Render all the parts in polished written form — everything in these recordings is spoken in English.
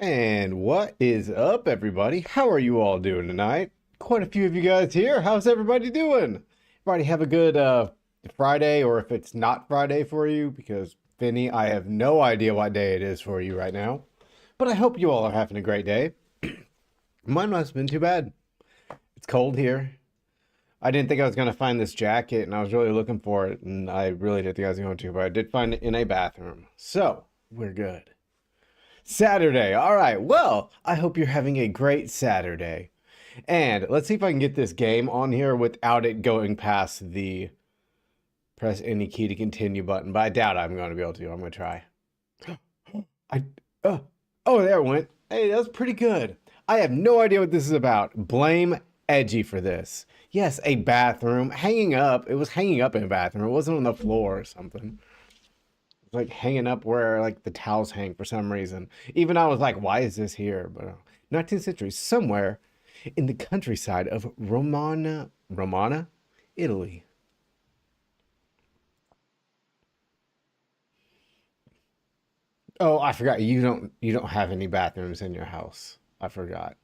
And what is up, everybody? How are you all doing tonight? Quite a few of you guys here. How's everybody doing? Everybody have a good Friday, or if it's not Friday for you, because Vinny, I have no idea what day it is for you right now. But I hope you all are having a great day. Mine hasn't been too bad. It's cold here. I didn't think I was going to find this jacket, and I was really looking for it, and I really didn't think I was going to, but I did find it in a bathroom. So, we're good. Saturday. All right. Well, I hope you're having a great Saturday. And let's see if I can get this game on here without it going past the press any key to continue button. But I doubt I'm going to be able to. I'm going to try. I oh, oh, there it went. Hey, that was pretty good. I have no idea what this is about. Blame Edgy for this. Yes, a bathroom hanging up. It was hanging up in a bathroom. It wasn't on the floor or something. Like hanging up where like the towels hang for some reason. Even I was like, why is this here? But 19th century, somewhere in the countryside of Romana, Italy. Oh, I forgot. You don't have any bathrooms in your house. I forgot.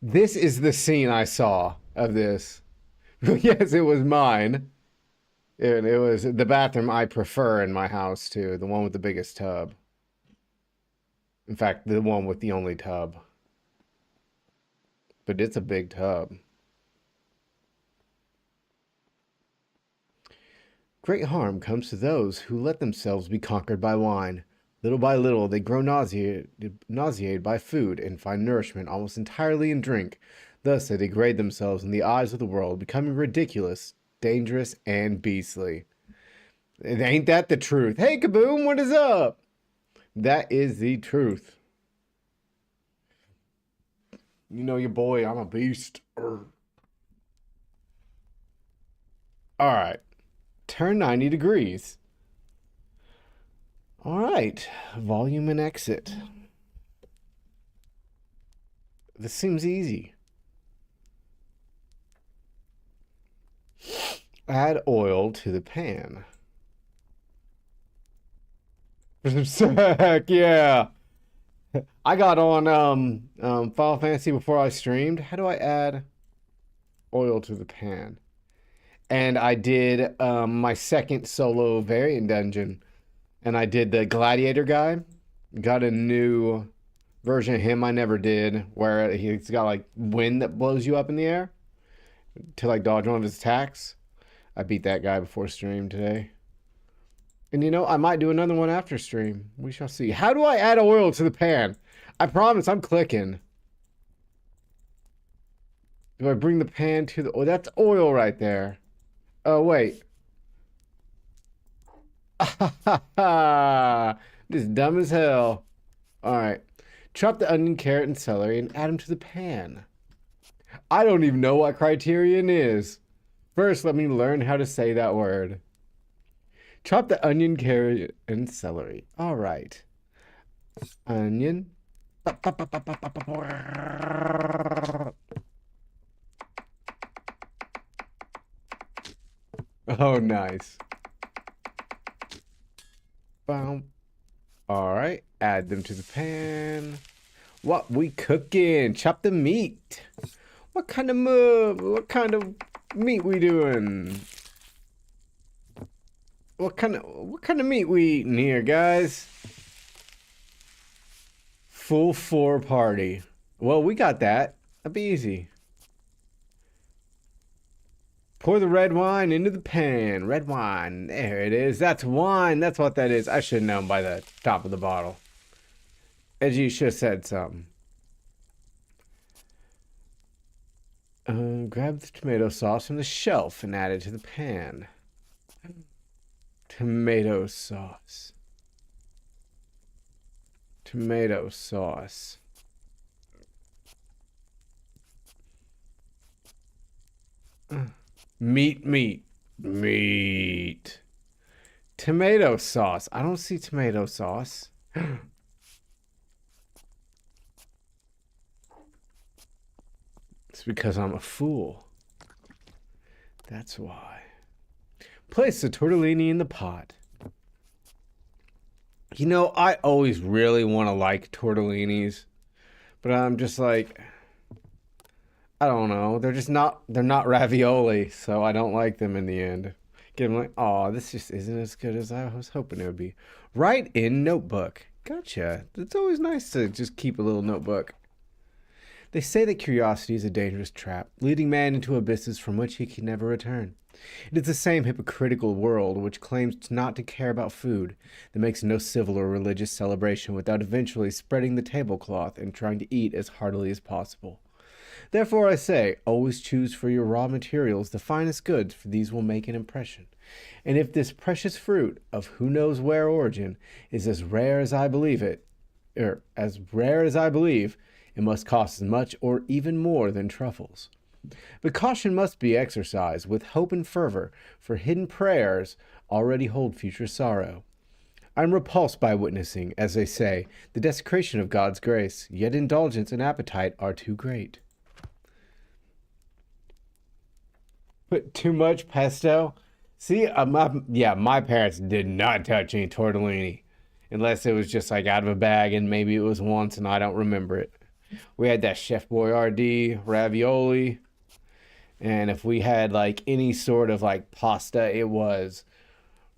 This is the scene I saw of this. Yes, it was mine. It was the bathroom I prefer in my house too, the one with the biggest tub. In fact, the one with the only tub. But it's a big tub. Great harm comes to those who let themselves be conquered by wine. Little by little, they grow nauseated by food and find nourishment almost entirely in drink. Thus, they degrade themselves in the eyes of the world, becoming ridiculous, dangerous, and beastly. Ain't that the truth? Hey, Kaboom, what is up? That is the truth. You know your boy, I'm a beast. All right. Turn 90 degrees. All right. Volume and exit. This seems easy. Add oil to the pan. Heck yeah. I got on Final Fantasy before I streamed. How do I add oil to the pan? And I did my second solo variant dungeon. And I did the gladiator guy. Got a new version of him I never did, where he's got like wind that blows you up in the air to like dodge one of his attacks. I beat that guy before stream today. And you know, I might do another one after stream. We shall see. How do I add oil to the pan? I promise I'm clicking. Do I bring the pan to the... Oh, that's oil right there. Oh, wait. This dumb as hell. All right. Chop the onion, carrot, and celery and add them to the pan. I don't even know what criterion is. First, let me learn how to say that word. Chop the onion, carrot, and celery. All right. Onion. Oh, nice. All right. Add them to the pan. What we cooking? Chop the meat. What kind of meat we doing? What kind of meat we eating here, guys? Full 4 party. Well, we got that. That'd be easy. Pour the red wine into the pan. Red wine. There it is. That's wine. That's what that is. I should have known by the top of the bottle. As you should have said something. Grab the tomato sauce from the shelf and add it to the pan. Tomato sauce. Tomato sauce. Meat. Tomato sauce. I don't see tomato sauce. It's because I'm a fool. That's why. Place the tortellini in the pot. You know, I always really want to like tortellinis, but I'm just like, I don't know. They're not ravioli, so I don't like them in the end. Get them like, oh, this just isn't as good as I was hoping it would be. Write in notebook. Gotcha. It's always nice to just keep a little notebook. They say that curiosity is a dangerous trap, leading man into abysses from which he can never return. It is the same hypocritical world which claims not to care about food, that makes no civil or religious celebration without eventually spreading the tablecloth and trying to eat as heartily as possible. Therefore, I say, always choose for your raw materials the finest goods, for these will make an impression. And if this precious fruit, of who knows where origin, is as rare as I believe it, as rare as I believe, it must cost as much or even more than truffles. But caution must be exercised with hope and fervor, for hidden prayers already hold future sorrow. I am repulsed by witnessing, as they say, the desecration of God's grace, yet indulgence and appetite are too great. Put too much pesto? See, my parents did not touch any tortellini, unless it was just like out of a bag, and maybe it was once and I don't remember it. We had that Chef Boyardee ravioli, and if we had like any sort of like pasta, it was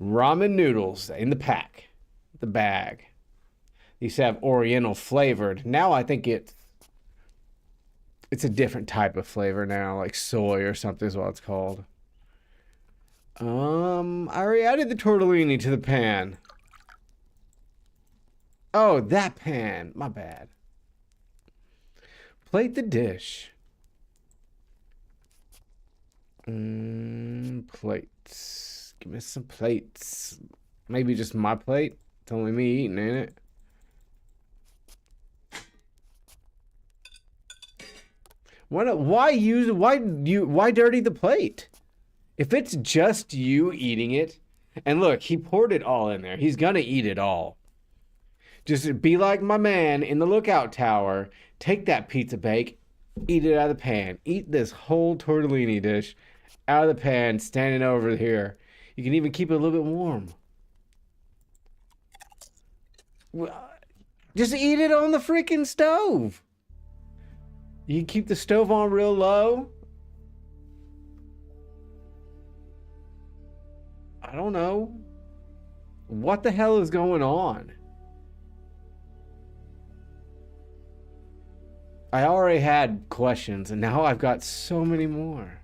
ramen noodles in the pack, the bag. They used to have Oriental flavored. Now I think it's a different type of flavor now, like soy or something is what it's called. I already added the tortellini to the pan. Oh, that pan. My bad. Plate the dish. Plates. Give me some plates. Maybe just my plate. It's only me eating, ain't it? Why dirty the plate? If it's just you eating it, and look, he poured it all in there. He's gonna eat it all. Just be like my man in the lookout tower. Take that pizza bake, eat it out of the pan. Eat this whole tortellini dish out of the pan, standing over here. You can even keep it a little bit warm. Just eat it on the freaking stove. You can keep the stove on real low. I don't know. What the hell is going on? I already had questions, and now I've got so many more.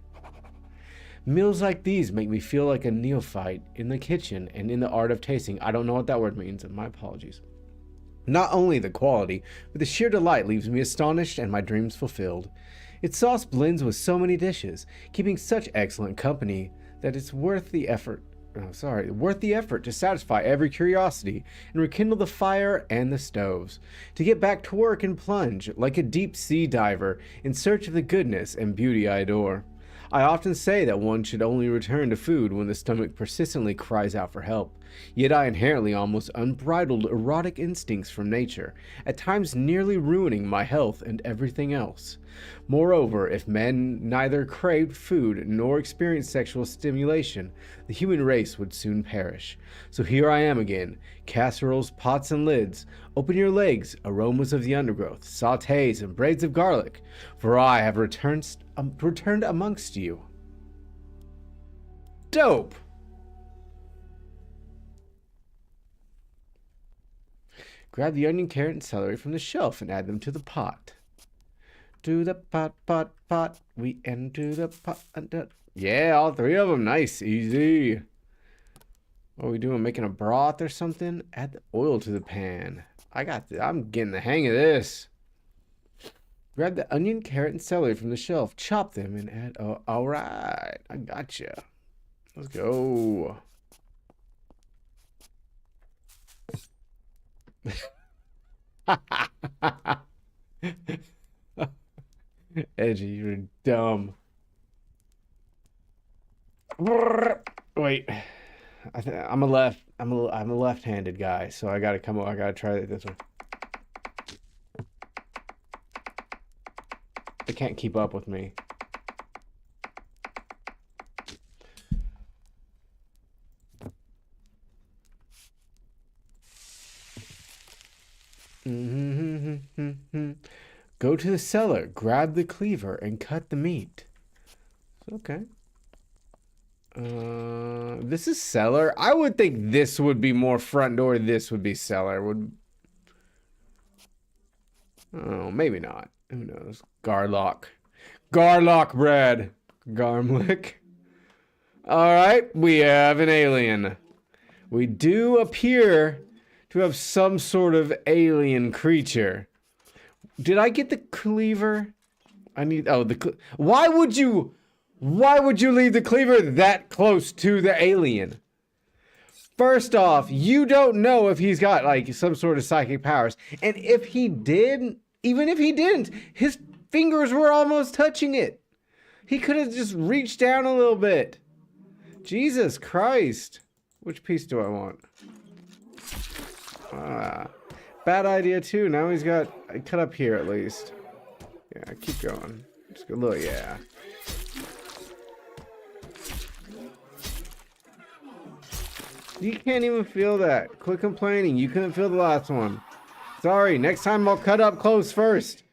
Meals like these make me feel like a neophyte in the kitchen and in the art of tasting. I don't know what that word means, and my apologies. Not only the quality, but the sheer delight leaves me astonished and my dreams fulfilled. Its sauce blends with so many dishes, keeping such excellent company that it's worth the effort to satisfy every curiosity and rekindle the fire and the stoves, to get back to work and plunge like a deep sea diver in search of the goodness and beauty I adore. I often say that one should only return to food when the stomach persistently cries out for help, yet I inherently almost unbridled erotic instincts from nature, at times nearly ruining my health and everything else. Moreover, if men neither craved food nor experienced sexual stimulation, the human race would soon perish. So here I am again, casseroles, pots, and lids. Open your legs, aromas of the undergrowth, sautés, and braids of garlic, for I have returned amongst you. Dope! Grab the onion, carrot, and celery from the shelf and add them to the pot. To the pot, pot. We enter the pot. Yeah, all three of them. Nice, easy. What are we doing? Making a broth or something? Add the oil to the pan. I'm getting the hang of this. Grab the onion, carrot, and celery from the shelf. Chop them and add. Oh, all right, I gotcha. Let's go. Edgy, you're dumb. Wait, I'm a left-handed guy, so I gotta try it this way. They can't keep up with me. Go to the cellar, grab the cleaver, and cut the meat. Okay. This is cellar. I would think this would be more front door. This would be cellar. Oh, maybe not. Who knows? Garlock. Garlock bread. Garmlick. All right, we have an alien. We do appear to have some sort of alien creature. Did I get the cleaver? I need, oh, why would you leave the cleaver that close to the alien? First off, you don't know if he's got like some sort of psychic powers. And if he did, even if he didn't, his fingers were almost touching it. He could have just reached down a little bit. Jesus Christ. Which piece do I want? Bad idea too. Now he's got, cut up here at least. Yeah, keep going. Just go, look, yeah. You can't even feel that. Quit complaining. You couldn't feel the last one. Sorry, next time I'll cut up close first.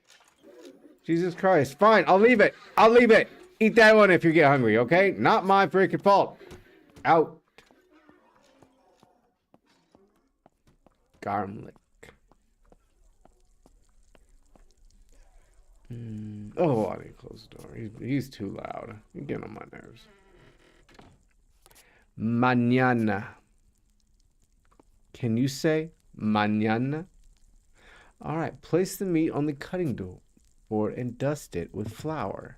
Jesus Christ. Fine, I'll leave it. I'll leave it. Eat that one if you get hungry, okay? Not my freaking fault. Out. Garmlick. Oh, I need to close the door. He's too loud. He's getting on my nerves. Mañana. Can you say mañana? All right, place the meat on the cutting board and dust it with flour.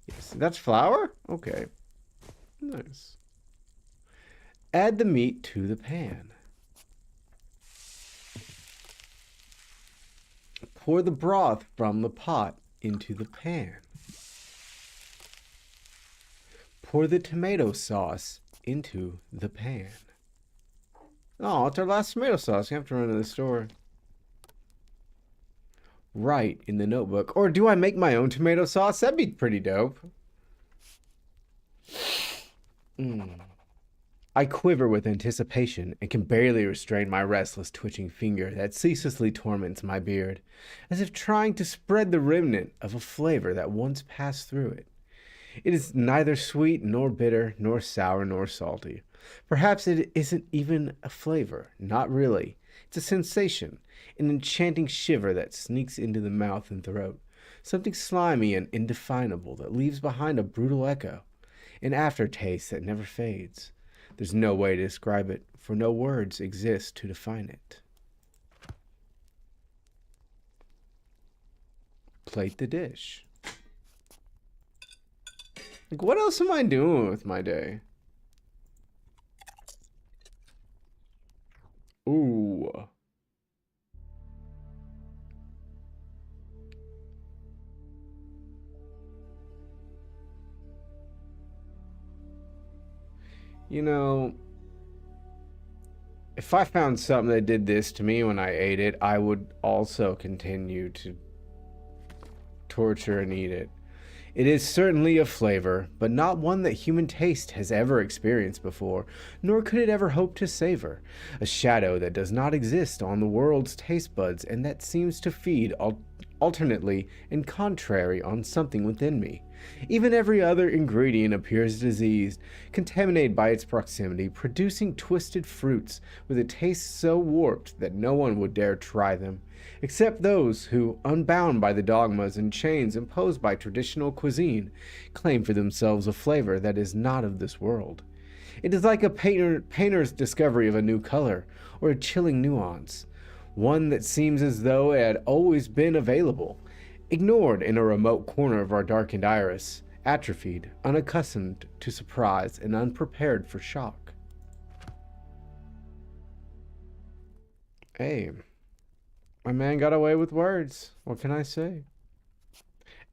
Yes, that's flour? Okay. Nice. Add the meat to the pan. Pour the broth from the pot into the pan. Pour the tomato sauce into the pan. Oh, it's our last tomato sauce. You have to run to the store. Write in the notebook. Or do I make my own tomato sauce? That'd be pretty dope. I quiver with anticipation and can barely restrain my restless twitching finger that ceaselessly torments my beard, as if trying to spread the remnant of a flavor that once passed through it. It is neither sweet nor bitter, nor sour nor salty. Perhaps it isn't even a flavor. Not really. It's a sensation, an enchanting shiver that sneaks into the mouth and throat, something slimy and indefinable that leaves behind a brutal echo, an aftertaste that never fades. There's no way to describe it, for no words exist to define it. Plate the dish. Like, what else am I doing with my day? Ooh. You know, if I found something that did this to me when I ate it, I would also continue to torture and eat it. It is certainly a flavor, but not one that human taste has ever experienced before, nor could it ever hope to savor. A shadow that does not exist on the world's taste buds and that seems to feed alternately and contrary on something within me. Even every other ingredient appears diseased, contaminated by its proximity, producing twisted fruits with a taste so warped that no one would dare try them, except those who, unbound by the dogmas and chains imposed by traditional cuisine, claim for themselves a flavor that is not of this world. It is like a painter's discovery of a new color, or a chilling nuance, one that seems as though it had always been available, ignored in a remote corner of our darkened iris, atrophied, unaccustomed to surprise, and unprepared for shock. Hey, my man got away with words. What can I say?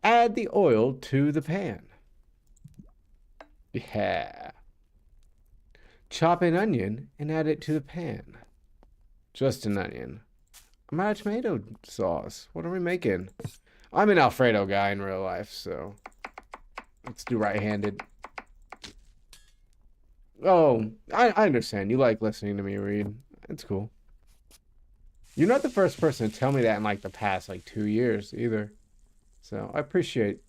Add the oil to the pan. Yeah. Chop an onion and add it to the pan. Just an onion. I'm out of tomato sauce. What are we making? I'm an Alfredo guy in real life, so let's do right-handed. Oh, I understand. You like listening to me read. It's cool. You're not the first person to tell me that in like the past like 2 years either. So I appreciate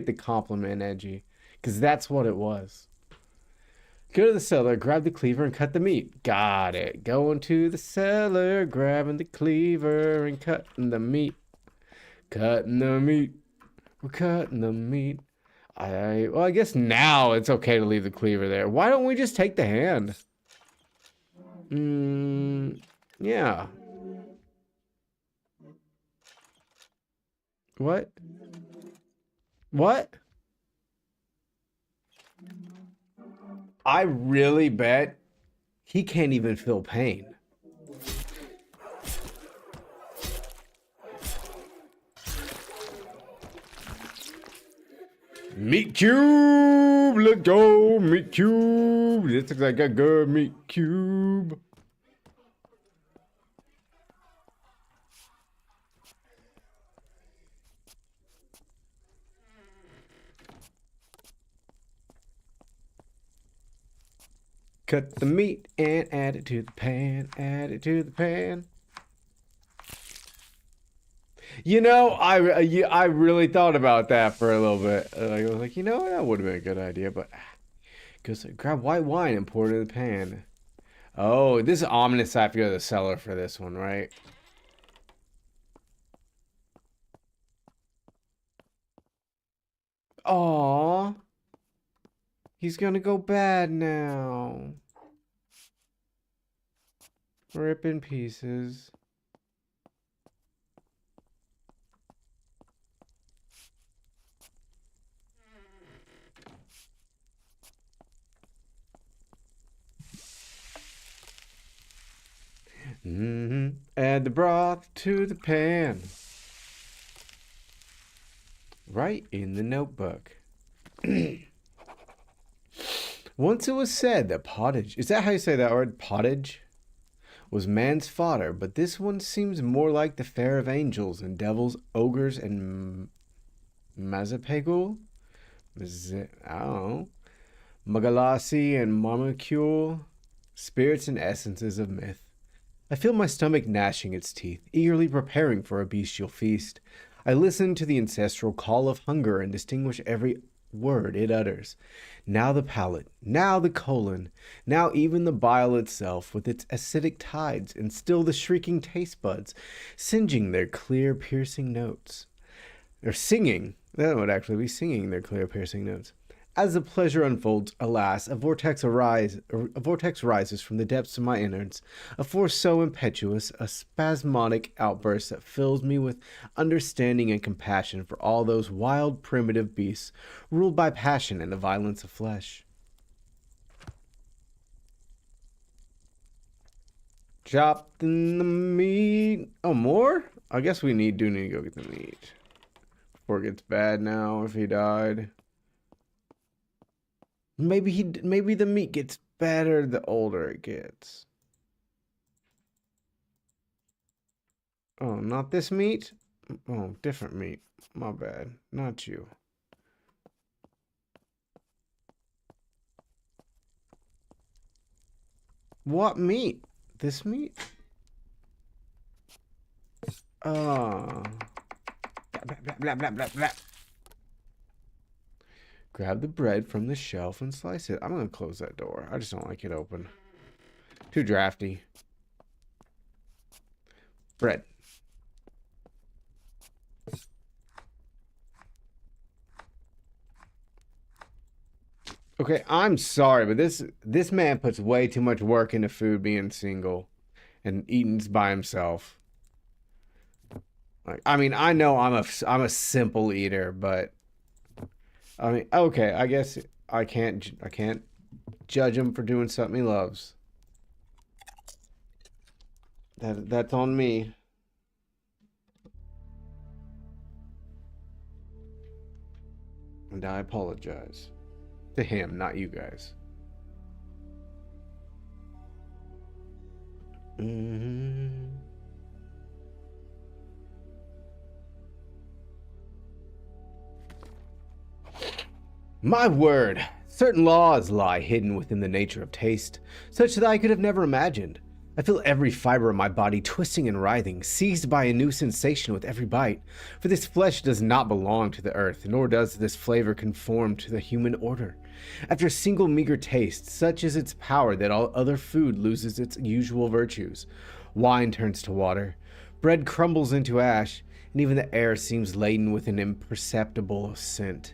the compliment, Edgy, because that's what it was. Go to the cellar, grab the cleaver, and cut the meat. Got it. Going to the cellar, grabbing the cleaver, and cutting the meat. Cutting the meat. We're cutting the meat. Well, I guess now it's okay to leave the cleaver there. Why don't we just take the hand? Yeah. What? What? I really bet he can't even feel pain. Meat cube, let's go, meat cube. This looks like a good meat cube. Cut the meat and add it to the pan, add it to the pan. You know, I really thought about that for a little bit. I was like, you know, that would have been a good idea, but goes grab white wine and pour it in the pan. Oh, this is ominous. I have to go to the cellar for this one, right? Aww. He's gonna go bad now. Rip in pieces. Add the broth to the pan. Right in the notebook. Once it was said that pottage, is that how you say that word, pottage, was man's fodder, but this one seems more like the fare of angels and devils, ogres, and Mazapagul? I don't know. Magalasi and Marmacule, spirits and essences of myth. I feel my stomach gnashing its teeth, eagerly preparing for a bestial feast. I listen to the ancestral call of hunger and distinguish every word it utters. Now the palate, now the colon, now even the bile itself with its acidic tides, and still the shrieking taste buds, singeing their clear piercing notes. Or singing, that would actually be singing their clear piercing notes. As the pleasure unfolds, alas, a vortex rises from the depths of my innards, a force so impetuous, a spasmodic outburst that fills me with understanding and compassion for all those wild, primitive beasts, ruled by passion and the violence of flesh. Chopped in the meat. Oh, more? I guess do need to go get the meat before it gets bad now if he died. Maybe the meat gets better the older it gets. Oh, not this meat? Oh, different meat. My bad. Not you. What meat? This meat? Blah, blah, blah, blah, blah. Grab the bread from the shelf and slice it. I'm going to close that door. I just don't like it open. Too drafty. Bread. Okay, I'm sorry, but this man puts way too much work into food being single and eating by himself. Like, I mean, I know I'm a simple eater, but I mean, okay, I guess I can't judge him for doing something he loves. That's on me. And I apologize. To him, not you guys. My word! Certain laws lie hidden within the nature of taste, such that I could have never imagined. I feel every fiber of my body twisting and writhing, seized by a new sensation with every bite, for this flesh does not belong to the earth, nor does this flavor conform to the human order. After a single meager taste, such is its power that all other food loses its usual virtues. Wine turns to water, bread crumbles into ash, and even the air seems laden with an imperceptible scent.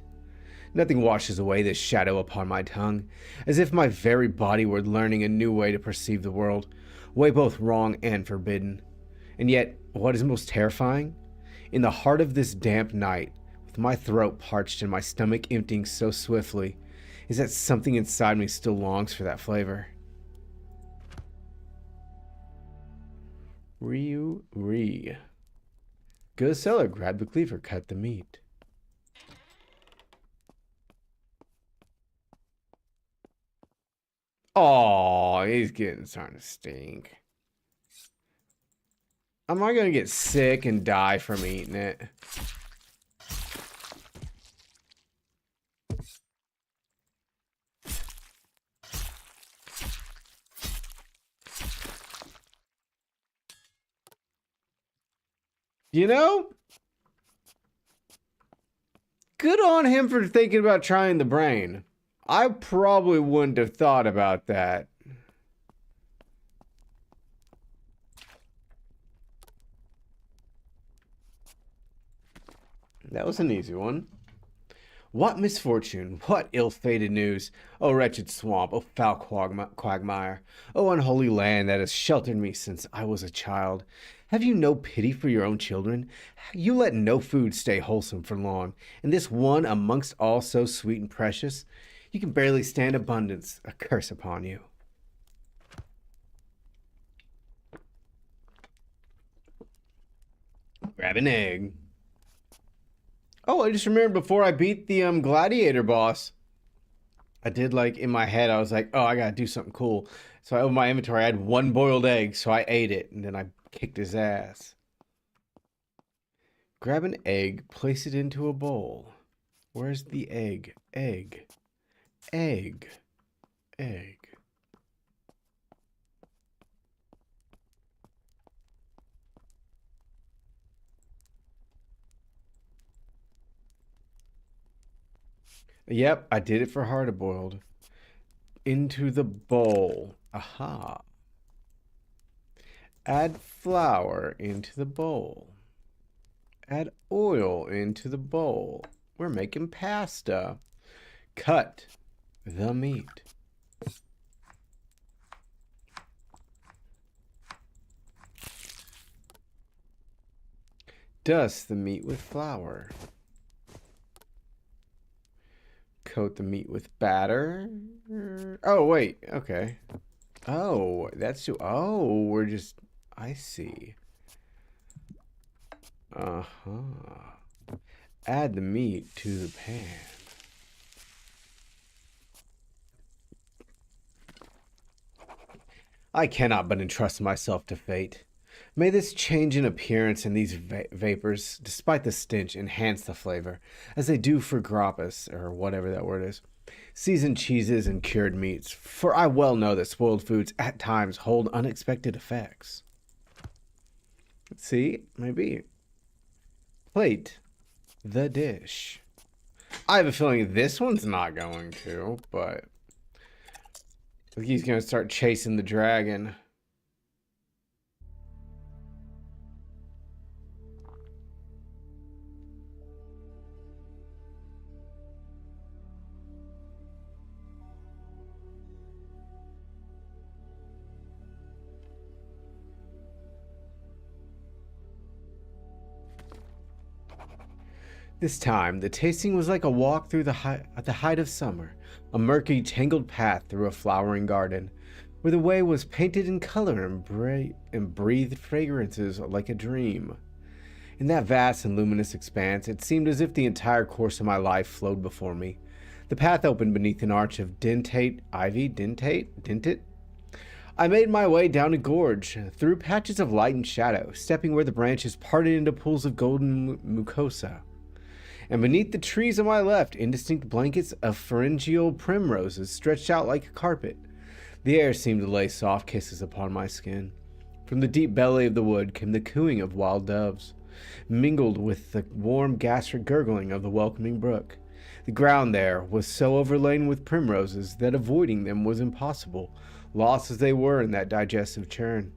Nothing washes away this shadow upon my tongue, as if my very body were learning a new way to perceive the world, way both wrong and forbidden. And yet, what is most terrifying? In the heart of this damp night, with my throat parched and my stomach emptying so swiftly, is that something inside me still longs for that flavor. Ryu. Good seller, grab the cleaver, cut the meat. Oh, he's starting to stink. Am I gonna get sick and die from eating it? You know? Good on him for thinking about trying the brain. I probably wouldn't have thought about that. That was an easy one. What misfortune, what ill-fated news, O wretched swamp, O foul quagmire, O unholy land that has sheltered me since I was a child. Have you no pity for your own children? You let no food stay wholesome for long, and this one amongst all so sweet and precious, you can barely stand abundance, a curse upon you. Grab an egg. Oh, I just remembered before I beat the gladiator boss, I did, like, in my head, I was like, oh, I gotta do something cool. So I opened my inventory, I had one boiled egg, so I ate it, and then I kicked his ass. Grab an egg, place it into a bowl. Where's the egg? Egg. Egg. Egg. Yep, I did it for hard-boiled. Into the bowl. Aha. Add flour into the bowl. Add oil into the bowl. We're making pasta. Cut the meat. Dust the meat with flour. Coat the meat with batter. Oh, wait. Okay. Oh, that's too. Oh, we're just. I see. Add the meat to the pan. I cannot but entrust myself to fate. May this change in appearance and these vapors, despite the stench, enhance the flavor, as they do for grapas, or whatever that word is, seasoned cheeses and cured meats, for I well know that spoiled foods at times hold unexpected effects. Let's see, maybe. Plate the dish. I have a feeling this one's not going to, but I think he's going to start chasing the dragon. This time, the tasting was like a walk through at the height of summer, a murky, tangled path through a flowering garden, where the way was painted in color and breathed fragrances like a dream. In that vast and luminous expanse, it seemed as if the entire course of my life flowed before me. The path opened beneath an arch of dentate ivy. I made my way down a gorge, through patches of light and shadow, stepping where the branches parted into pools of golden mucosa. And beneath the trees on my left, indistinct blankets of pharyngeal primroses stretched out like a carpet. The air seemed to lay soft kisses upon my skin. From the deep belly of the wood came the cooing of wild doves, mingled with the warm gastric gurgling of the welcoming brook. The ground there was so overlain with primroses that avoiding them was impossible, lost as they were in that digestive churn.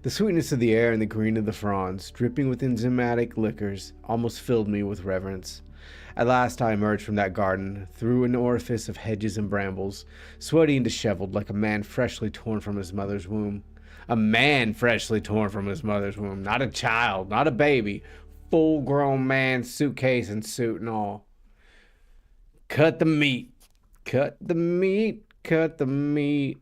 The sweetness of the air and the green of the fronds, dripping with enzymatic liquors, almost filled me with reverence. At last I emerged from that garden, through an orifice of hedges and brambles, sweaty and disheveled like a man freshly torn from his mother's womb. A man freshly torn from his mother's womb, not a child, not a baby. Full-grown man, suitcase and suit and all. Cut the meat. Cut the meat. Cut the meat.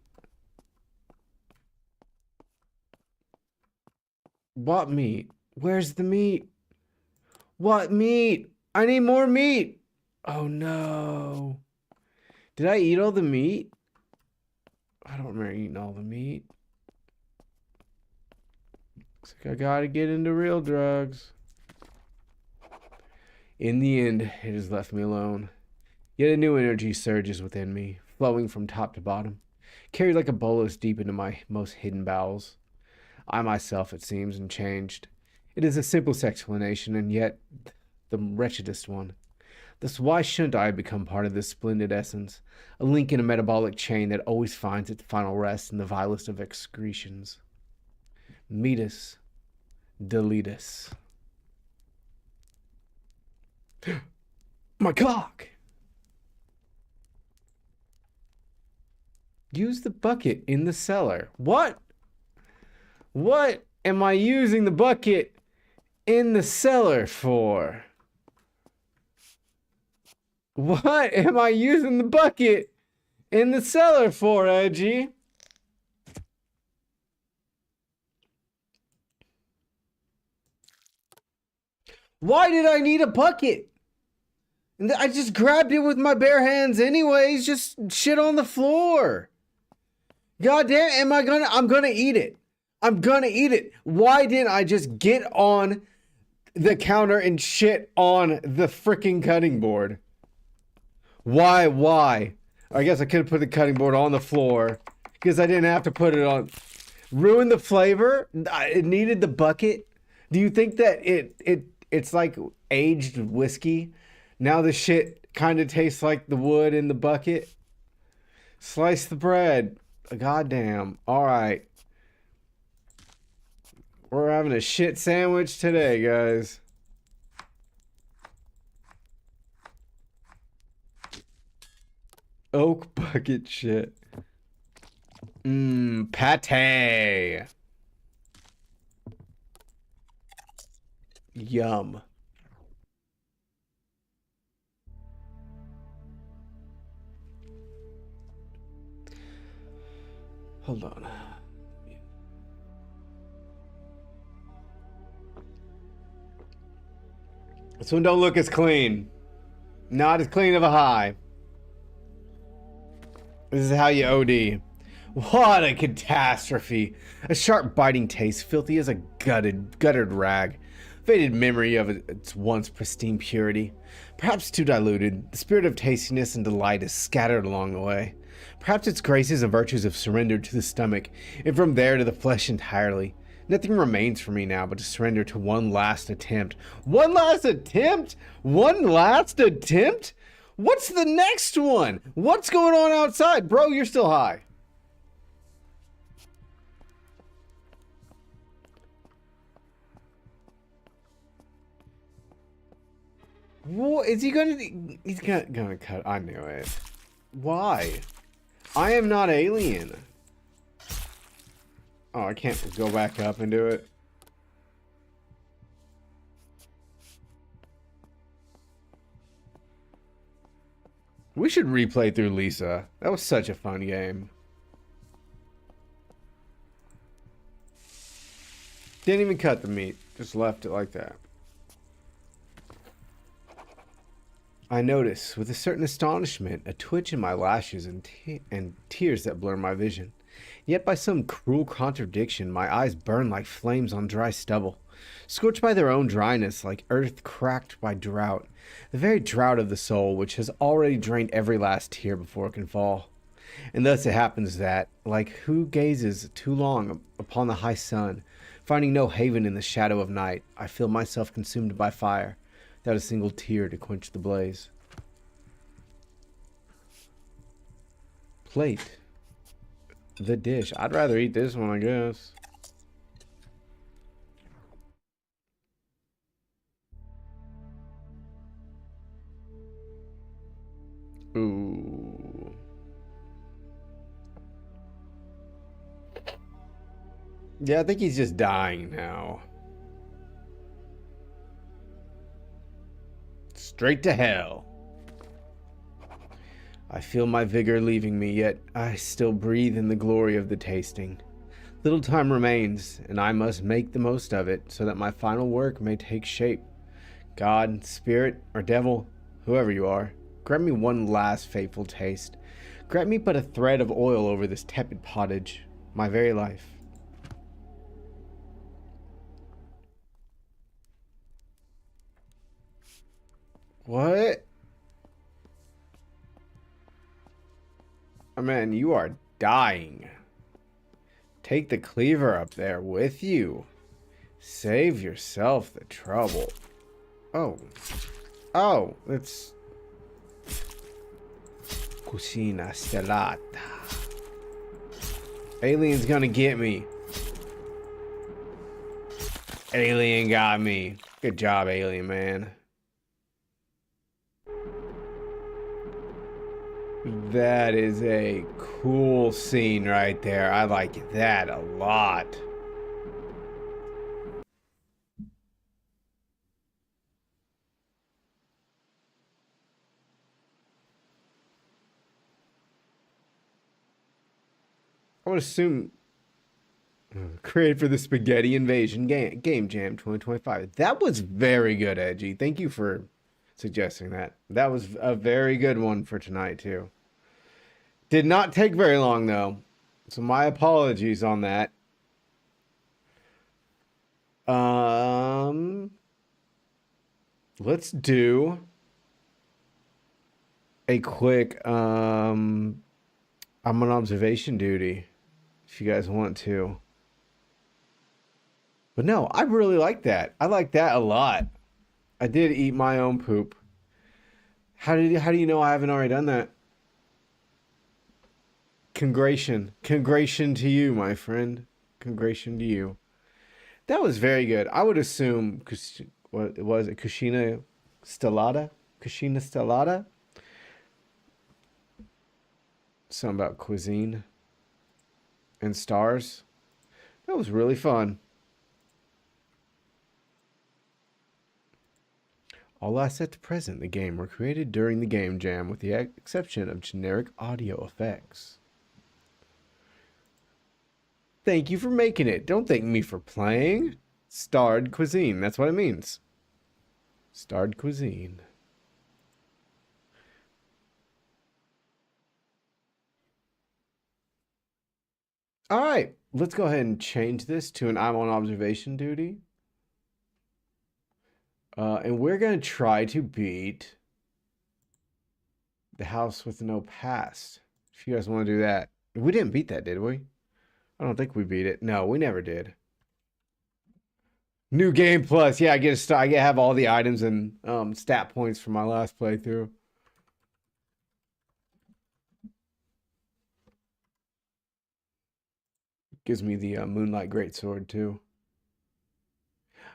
What meat? Where's the meat? What meat? I need more meat. Oh no. Did I eat all the meat? I don't remember eating all the meat. Looks like I gotta get into real drugs. In the end, it has left me alone. Yet a new energy surges within me, flowing from top to bottom, carried like a bolus deep into my most hidden bowels. I myself, it seems, am changed. It is the simplest explanation, and yet the wretchedest one. Thus, why shouldn't I become part of this splendid essence, a link in a metabolic chain that always finds its final rest in the vilest of excretions? Meatus deletus. My cock! Use the bucket in the cellar. What? What am I using the bucket in the cellar for? What am I using the bucket in the cellar for, Edgy? Why did I need a bucket? I just grabbed it with my bare hands anyways, just shit on the floor. God damn, I'm gonna eat it. I'm gonna eat it. Why didn't I just get on the counter and shit on the freaking cutting board? Why? I guess I could have put the cutting board on the floor because I didn't have to put it on. Ruin the flavor? It needed the bucket? Do you think that it's like aged whiskey? Now the shit kind of tastes like the wood in the bucket? Slice the bread. Goddamn. All right. We're having a shit sandwich today, guys. Oak bucket shit. Pate. Yum. Hold on. This one don't look as clean. Not as clean of a high. This is how you OD. What a catastrophe. A sharp biting taste, filthy as a guttered rag. Faded memory of its once pristine purity. Perhaps too diluted, the spirit of tastiness and delight is scattered along the way. Perhaps its graces and virtues have surrendered to the stomach, and from there to the flesh entirely. Nothing remains for me now but to surrender to one last attempt. One last attempt? One last attempt? What's the next one? What's going on outside? Bro, you're still high. What is he gonna? He's gonna cut. I knew it. Why? I am not alien. Oh, I can't go back up and do it. We should replay through Lisa. That was such a fun game. Didn't even cut the meat. Just left it like that. I notice, with a certain astonishment, a twitch in my lashes and tears that blur my vision. Yet by some cruel contradiction, my eyes burn like flames on dry stubble, scorched by their own dryness, like earth cracked by drought, the very drought of the soul which has already drained every last tear before it can fall. And thus it happens that, like who gazes too long upon the high sun, finding no haven in the shadow of night, I feel myself consumed by fire, without a single tear to quench the blaze. Plate. The dish. I'd rather eat this one, I guess. Ooh. Yeah, I think he's just dying now. Straight to hell. I feel my vigor leaving me, yet I still breathe in the glory of the tasting. Little time remains, and I must make the most of it, so that my final work may take shape. God, spirit, or devil, whoever you are, grant me one last fateful taste. Grant me but a thread of oil over this tepid pottage, my very life. What? Oh, man, you are dying. Take the cleaver up there with you. Save yourself the trouble. Oh. Oh, it's... Cucina stellata. Alien's gonna get me. Alien got me. Good job, Alien, man. That is a cool scene right there. I like that a lot. I would assume created for the Spaghetti Invasion Game Jam 2025. That was very good, Edgy. Thank you for suggesting that. That was a very good one for tonight, too. Did not take very long, though. So my apologies on that. Let's do a quick I'm on observation duty if you guys want to. But no, I really like that. I like that a lot. I did eat my own poop. How do you know I haven't already done that? Congration to you, my friend. Congration to you. That was very good. I would assume, what was it? Cucina Stellata? Cucina Stellata? Something about cuisine and stars. That was really fun. All assets present in the game were created during the game jam with the exception of generic audio effects. Thank you for making it. Don't thank me for playing. Starred cuisine. That's what it means. Starred cuisine. All right. Let's go ahead and change this to an I'm on observation duty. And we're going to try to beat the house with no past. If you guys want to do that. We didn't beat that, did we? I don't think we beat it. No, we never did. New game plus. Yeah, I have all the items and stat points from my last playthrough. Gives me the Moonlight Greatsword too.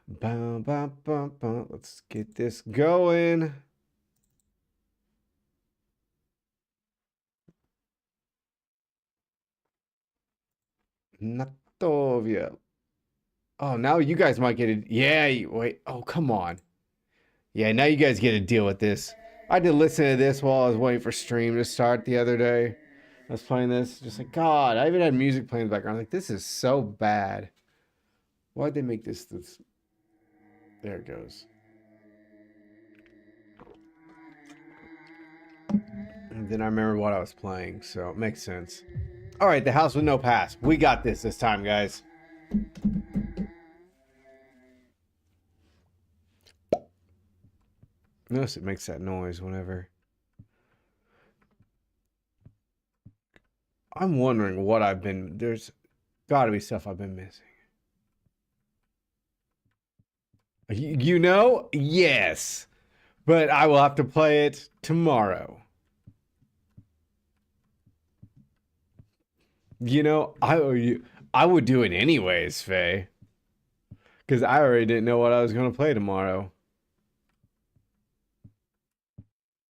Bum, bum, bum, bum. Let's get this going. Natovia. Oh, now you guys might get it. Yeah, wait. Oh, come on. Yeah, now you guys get to deal with this. I did listen to this while I was waiting for stream to start the other day. I was playing this, just like, God, I even had music playing in the background. Like, this is so bad. Why'd they make this? There it goes. And then I remember what I was playing, so it makes sense. All right, the house with no pass. We got this time, guys. Notice it makes that noise whenever. I'm wondering what there's got to be stuff I've been missing. You know? Yes. But I will have to play it tomorrow. You know, I would do it anyways, Faye. Because I already didn't know what I was going to play tomorrow.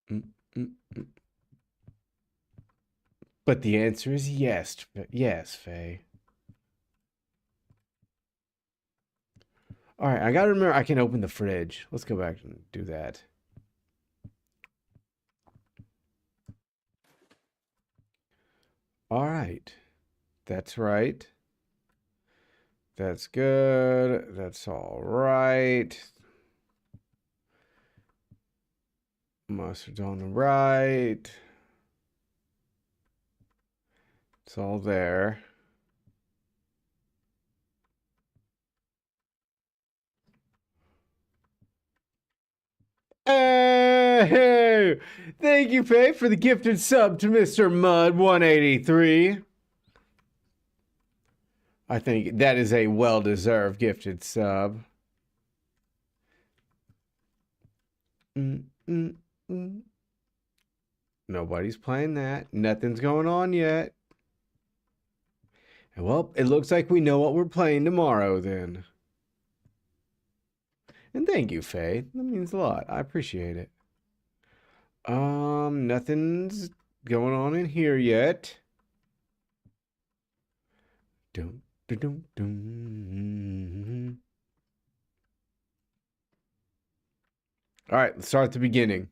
Mm, mm, mm. But the answer is yes. Yes, Faye. All right, I got to remember I can open the fridge. Let's go back and do that. All right. That's right. That's good. That's all right. Mustard's on the right. It's all there. Hey! Thank you, Faye, for the gifted sub to Mr. Mud 183. I think that is a well-deserved gifted sub. Mm, mm, mm. Nobody's playing that. Nothing's going on yet. Well, it looks like we know what we're playing tomorrow then. And thank you, Faye. That means a lot. I appreciate it. Nothing's going on in here yet. Dum, dum, dum, dum. All right, let's start at the beginning.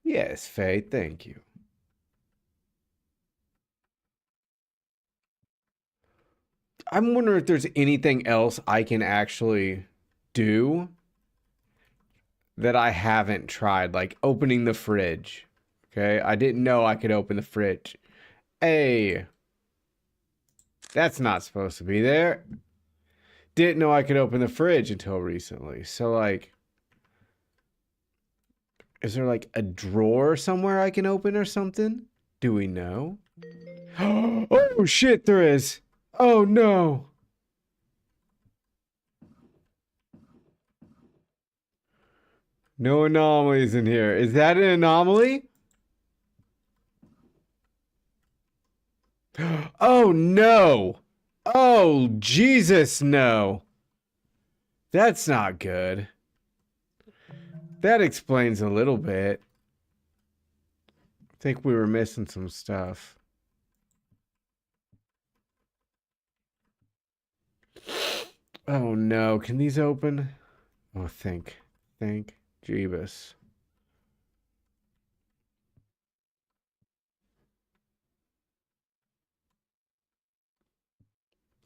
Yes, Faye, thank you. I'm wondering if there's anything else I can actually do that I haven't tried, like opening the fridge. Okay, I didn't know I could open the fridge. Hey, that's not supposed to be there. Didn't know I could open the fridge until recently. So, like, is there like a drawer somewhere I can open or something? Do we know? Oh, shit, there is. Oh, no. No anomalies in here. Is that an anomaly? Oh, no. Oh, Jesus, no. That's not good. That explains a little bit. I think we were missing some stuff. Oh, no. Can these open? Oh, think Jeebus.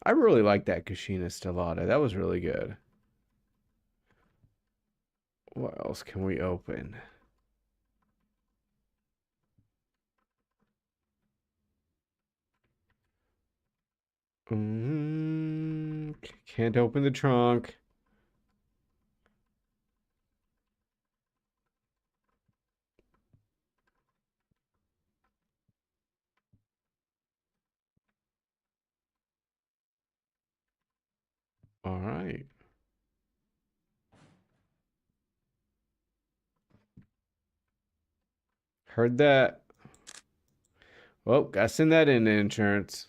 I really like that Kashina Stellata. That was really good. What else can we open? Can't open the trunk. All right. Heard that. Well, gotta send that in insurance.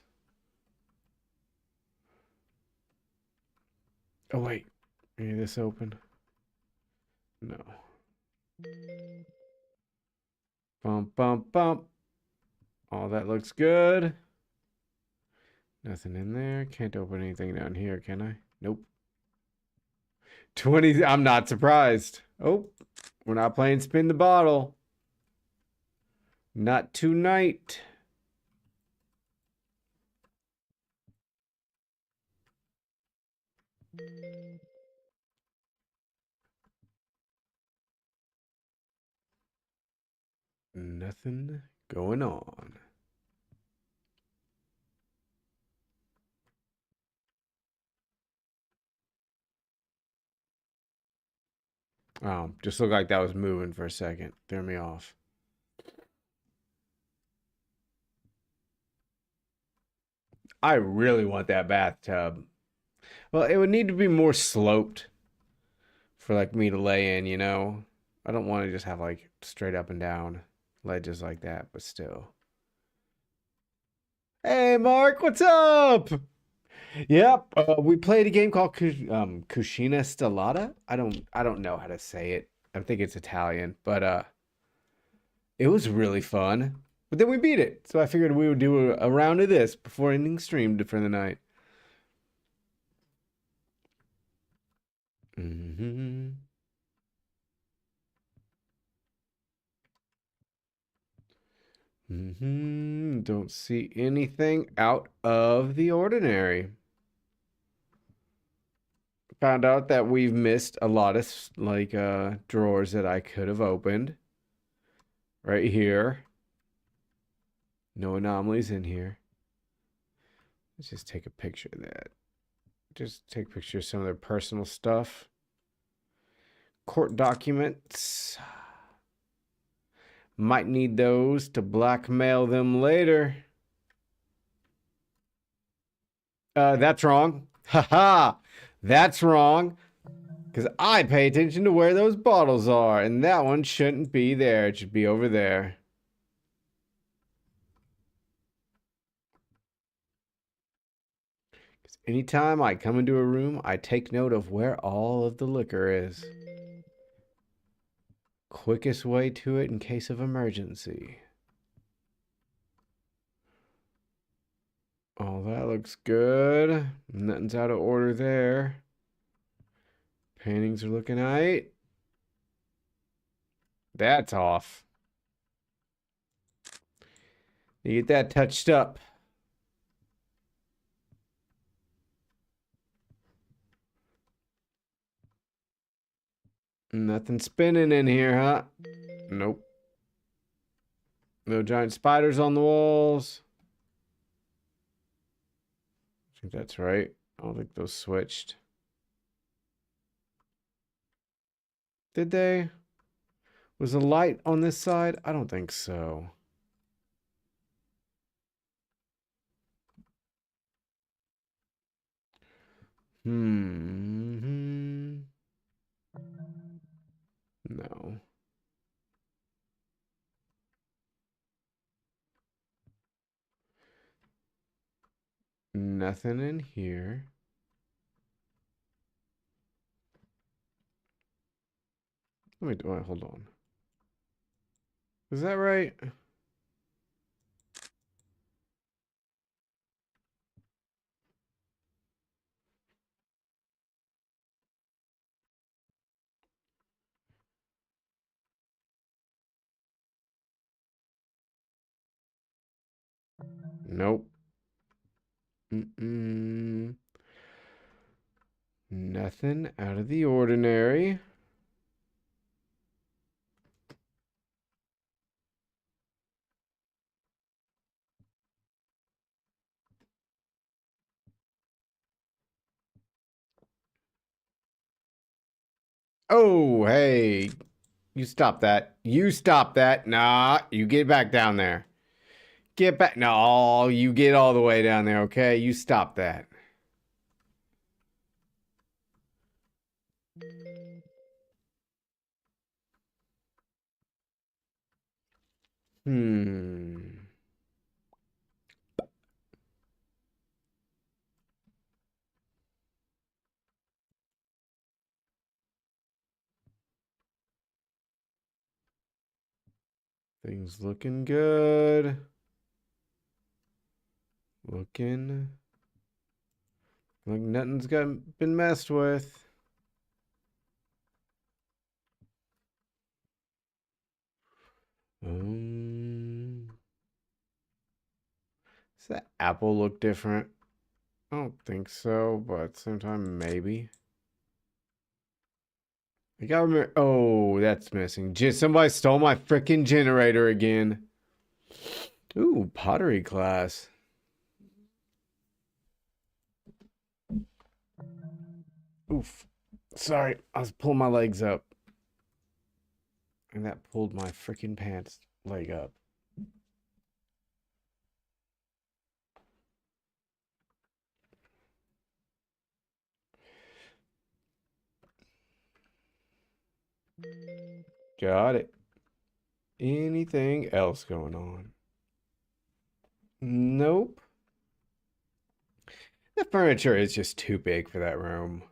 Oh, wait. Any of this open? No. Bump, bump, bump. All that looks good. Nothing in there. Can't open anything down here, can I? Nope. 20. I'm not surprised. Oh, we're not playing spin the bottle. Not tonight. Nothing going on. Just looked like that was moving for a second. Threw me off. I really want that bathtub. Well, it would need to be more sloped for like me to lay in, you know? I don't want to just have like straight up and down ledges like that, but still. Hey, Mark, what's up? Yep, we played a game called Cucina Stellata. I don't know how to say it. I think it's Italian, but it was really fun. But then we beat it, so I figured we would do a round of this before ending stream for the night. Mm-hmm. Mm-hmm. Don't see anything out of the ordinary. Found out that we've missed a lot of like drawers that I could have opened. Right here. No anomalies in here. Let's just take a picture of that. Just take a picture of some of their personal stuff. Court documents. Might need those to blackmail them later. That's wrong. Haha. That's wrong. Because I pay attention to where those bottles are. And that one shouldn't be there. It should be over there. Because anytime I come into a room, I take note of where all of the liquor is. Quickest way to it in case of emergency. Oh, that looks good. Nothing's out of order there. Paintings are looking aight. That's off. You get that touched up. Nothing spinning in here, huh? Nope. No giant spiders on the walls. I think that's right. I don't think those switched. Did they? Was the light on this side? I don't think so. Hmm. No. Nothing in here. Wait, hold on. Is that right? Nope. Mm-mm. Nothing out of the ordinary. Oh, hey. You stop that. You stop that. Nah, you get back down there. Get back. No, you get all the way down there, okay? You stop that. Hmm. Things looking good. Looking like nothing's been messed with. Does that apple look different? I don't think so, but at the same time, maybe. I gotta remember. Oh, that's missing. Just somebody stole my freaking generator again. Ooh, pottery class. Oof. Sorry, I was pulling my legs up. And that pulled my freaking pants leg up. Got it. Anything else going on? Nope. The furniture is just too big for that room.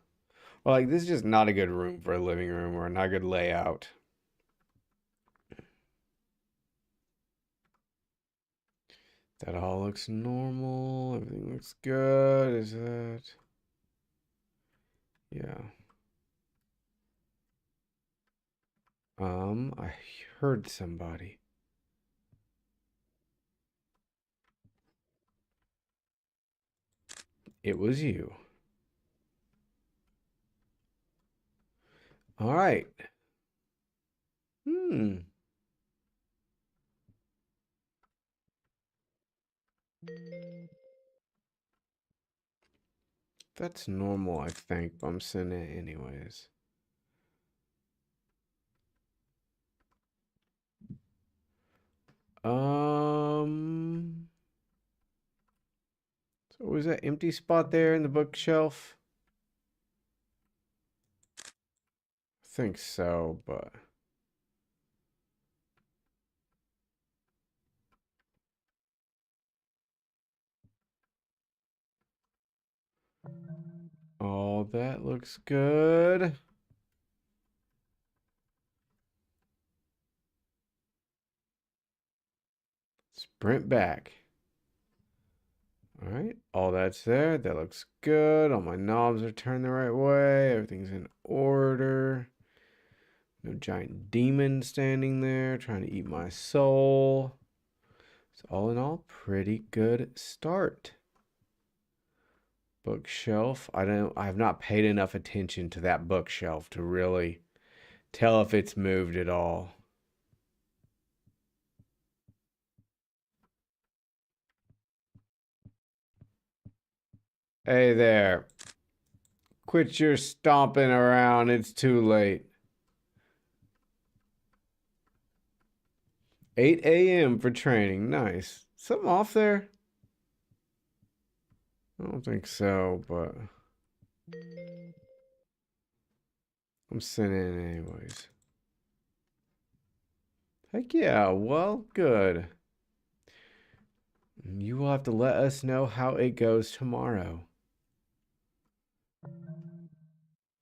Well, like, this is just not a good room for a living room or not a good layout. That all looks normal. Everything looks good. Is that? Yeah. I heard somebody. It was you. All right. Hmm. That's normal, I think, but I'm sending it anyways. Um, so was that empty spot there in the bookshelf? I think so, but all that looks good. Sprint back. All right, all that's there. That looks good. All my knobs are turned the right way. Everything's in order. No giant demon standing there trying to eat my soul. So all in all, pretty good start. Bookshelf. I have not paid enough attention to that bookshelf to really tell if it's moved at all. Hey there. Quit your stomping around. It's too late. 8 a.m. for training. Nice. Something off there? I don't think so, but I'm sending it anyways. Heck yeah. Well, good. You will have to let us know how it goes tomorrow.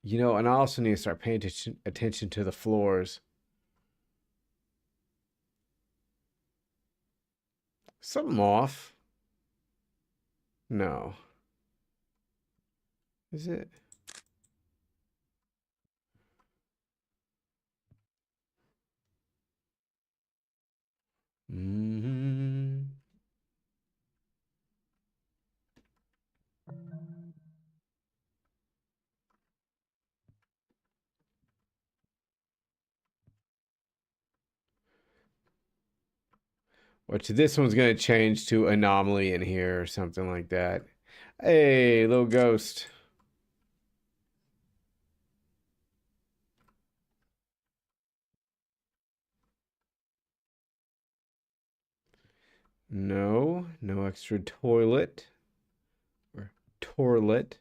You know, and I also need to start paying attention to the floors. Something off. No. Is it? Mm-hmm. Which this one's gonna change to anomaly in here or something like that. Hey, little ghost. No, no extra toilet or toilet,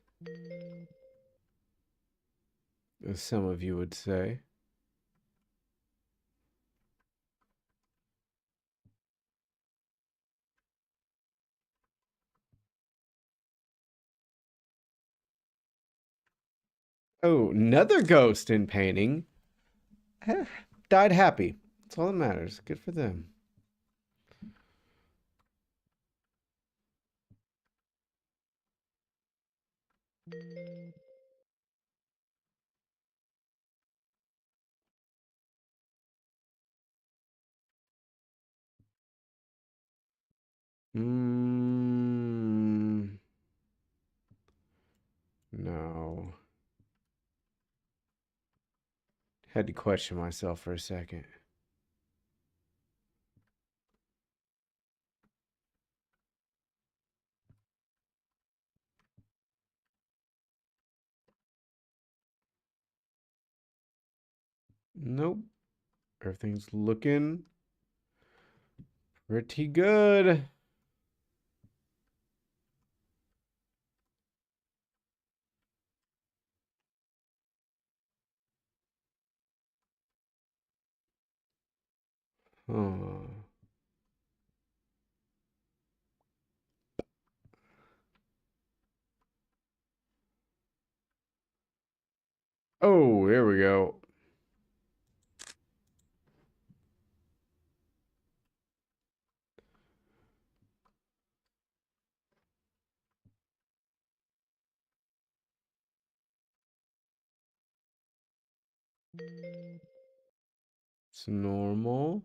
as some of you would say. Oh, another ghost in painting. Died happy. That's all that matters. Good for them. Mm, no. Had to question myself for a second. Nope. Everything's looking pretty good. Huh. Oh, there we go. It's normal.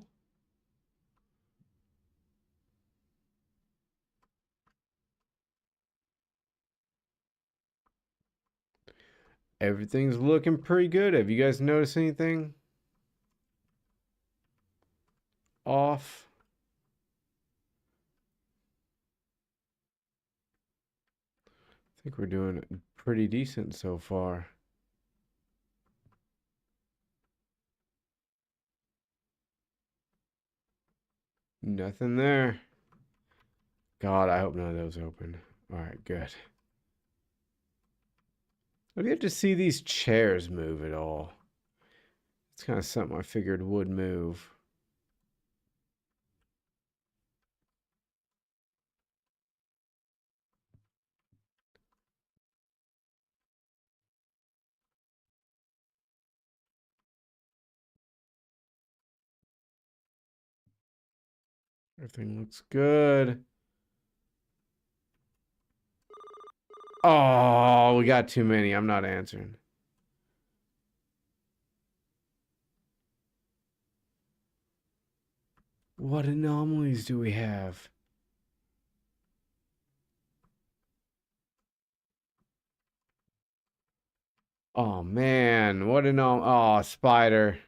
Everything's looking pretty good. Have you guys noticed anything off? I think we're doing pretty decent so far. Nothing there. God, I hope none of those open. All right, good. Have you have to see these chairs move at all? It's kind of something I figured would move. Everything looks good. Oh, we got too many. I'm not answering. What anomalies do we have? Oh man, what oh, spider.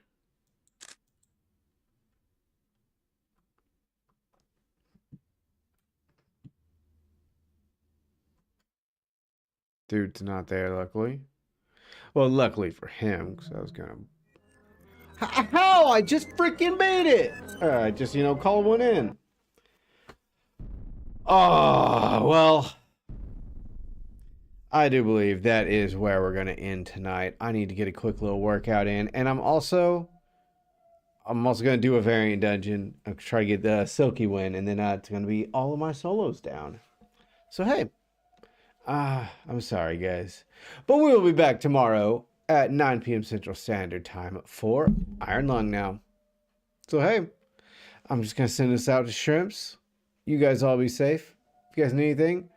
Dude's not there, luckily. Well, luckily for him, because I was gonna. How? I just freaking made it! Alright, just, call one in. Oh, well. I do believe that is where we're gonna end tonight. I need to get a quick little workout in, and I'm also gonna do a variant dungeon. I'm try to get the silky win, and then it's gonna be all of my solos down. So hey, I'm sorry guys, but we will be back tomorrow at 9 p.m. Central Standard Time for Iron Lung now. So hey, I'm just gonna send this out to Shrimps. You guys all be safe. If you guys need anything,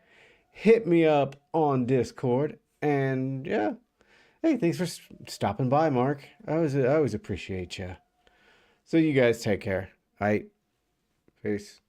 hit me up on Discord. And yeah, hey, thanks for stopping by, Mark. I always appreciate you. So you guys take care. All right, peace.